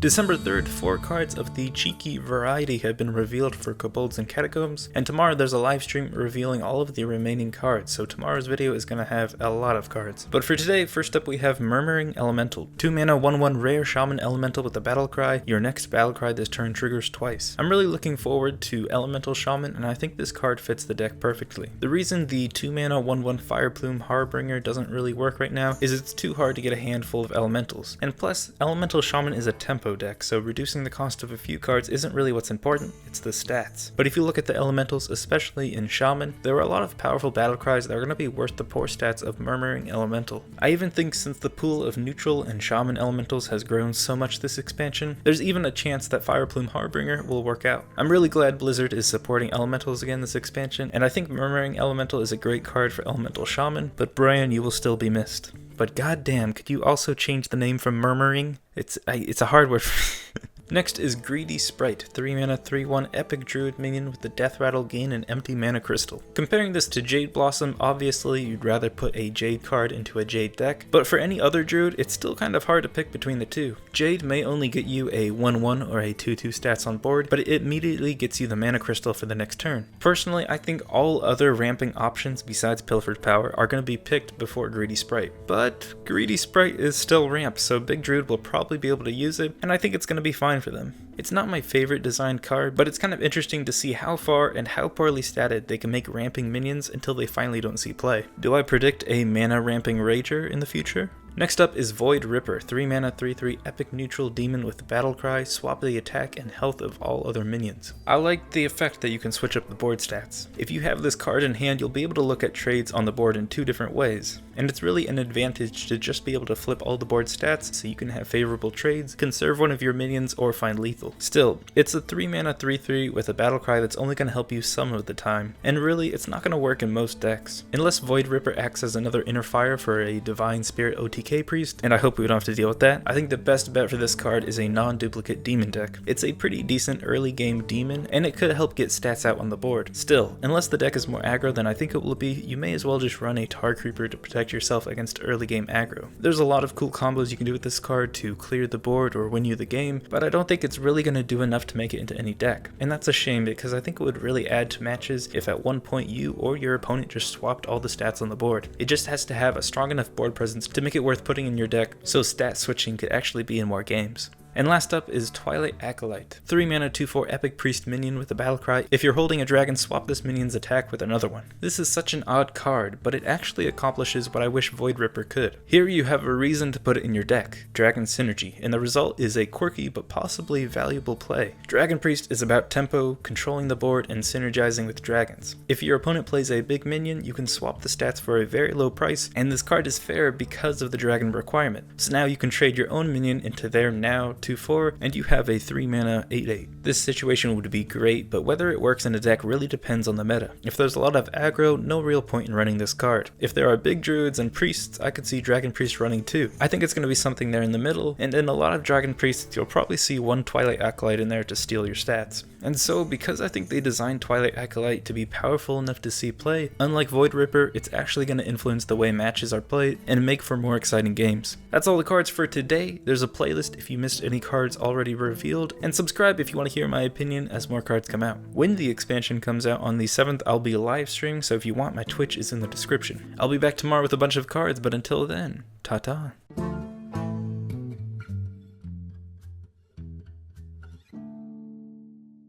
December 3rd, 4 cards of the cheeky variety have been revealed for Kobolds and Catacombs, and tomorrow there's a live stream revealing all of the remaining cards, so tomorrow's video is going to have a lot of cards. But for today, first up we have Murmuring Elemental. 2 mana 1/1 rare Shaman Elemental with a battle cry. Your next battle cry this turn triggers twice. I'm really looking forward to Elemental Shaman, and I think this card fits the deck perfectly. The reason the 2 mana 1/1 Fire Plume Harbinger doesn't really work right now is it's too hard to get a handful of elementals, and plus Elemental Shaman is a tempo deck, so reducing the cost of a few cards isn't really what's important, it's the stats. But if you look at the elementals, especially in Shaman, there are a lot of powerful battle cries that are going to be worth the poor stats of Murmuring Elemental. I even think since the pool of neutral and Shaman elementals has grown so much this expansion, there's even a chance that Fire Plume Harbinger will work out. I'm really glad Blizzard is supporting elementals again this expansion, and I think Murmuring Elemental is a great card for Elemental Shaman, but Brian, you will still be missed. But goddamn, could you also change the name from Murmuring? It's a hard word. Next is Greedy Sprite, 3 mana 3/1 epic druid minion with the death rattle, gain an empty mana crystal. Comparing this to Jade Blossom, obviously you'd rather put a Jade card into a Jade deck, but for any other druid it's still kind of hard to pick between the two. Jade may only get you a 1/1 or a 2/2 stats on board, but it immediately gets you the mana crystal for the next turn. Personally, I think all other ramping options besides Pilfered Power are going to be picked before Greedy Sprite, but Greedy Sprite is still ramp, so Big Druid will probably be able to use it, and I think it's going to be fine for them. It's not my favorite designed card, but it's kind of interesting to see how far and how poorly statted they can make ramping minions until they finally don't see play. Do I predict a mana ramping Rager in the future? Next up is Void Ripper, 3 mana 3/3 epic neutral demon with battle cry, swap the attack and health of all other minions. I like the effect that you can switch up the board stats. If you have this card in hand, you'll be able to look at trades on the board in 2 different ways, and it's really an advantage to just be able to flip all the board stats so you can have favorable trades, conserve one of your minions, or find lethal. Still, it's a 3 mana 3/3 with a battle cry that's only going to help you some of the time, and really it's not going to work in most decks. Unless Void Ripper acts as another inner fire for a Divine Spirit OTK Priest, and I hope we don't have to deal with that. I think the best bet for this card is a non-duplicate demon deck. It's a pretty decent early game demon, and it could help get stats out on the board. Still, unless the deck is more aggro than I think it will be, you may as well just run a Tar Creeper to protect yourself against early game aggro. There's a lot of cool combos you can do with this card to clear the board or win you the game, but I don't think it's really going to do enough to make it into any deck. And that's a shame because I think it would really add to matches if at one point you or your opponent just swapped all the stats on the board. It just has to have a strong enough board presence to make it worth putting in your deck, so stat switching could actually be in more games. And last up is Twilight Acolyte, 3 mana 2/4 epic priest minion with a battle cry. If you're holding a dragon, swap this minion's attack with another one. This is such an odd card, but it actually accomplishes what I wish Void Ripper could. Here you have a reason to put it in your deck, Dragon Synergy, and the result is a quirky but possibly valuable play. Dragon Priest is about tempo, controlling the board, and synergizing with dragons. If your opponent plays a big minion, you can swap the stats for a very low price, and this card is fair because of the dragon requirement. So now you can trade your own minion into their now 2/4, and you have a 3 mana 8/8. This situation would be great, but whether it works in a deck really depends on the meta. If there's a lot of aggro, no real point in running this card. If there are big druids and priests, I could see Dragon Priest running too. I think it's going to be something there in the middle, and in a lot of Dragon Priests, you'll probably see one Twilight Acolyte in there to steal your stats. And so, because I think they designed Twilight Acolyte to be powerful enough to see play, unlike Void Ripper, it's actually going to influence the way matches are played and make for more exciting games. That's all the cards for today. There's a playlist if you missed any cards already revealed, and subscribe if you want to hear my opinion as more cards come out. When the expansion comes out on the 7th, I'll be live streaming, so if you want, my Twitch is in the description. I'll be back tomorrow with a bunch of cards, but until then, ta-ta.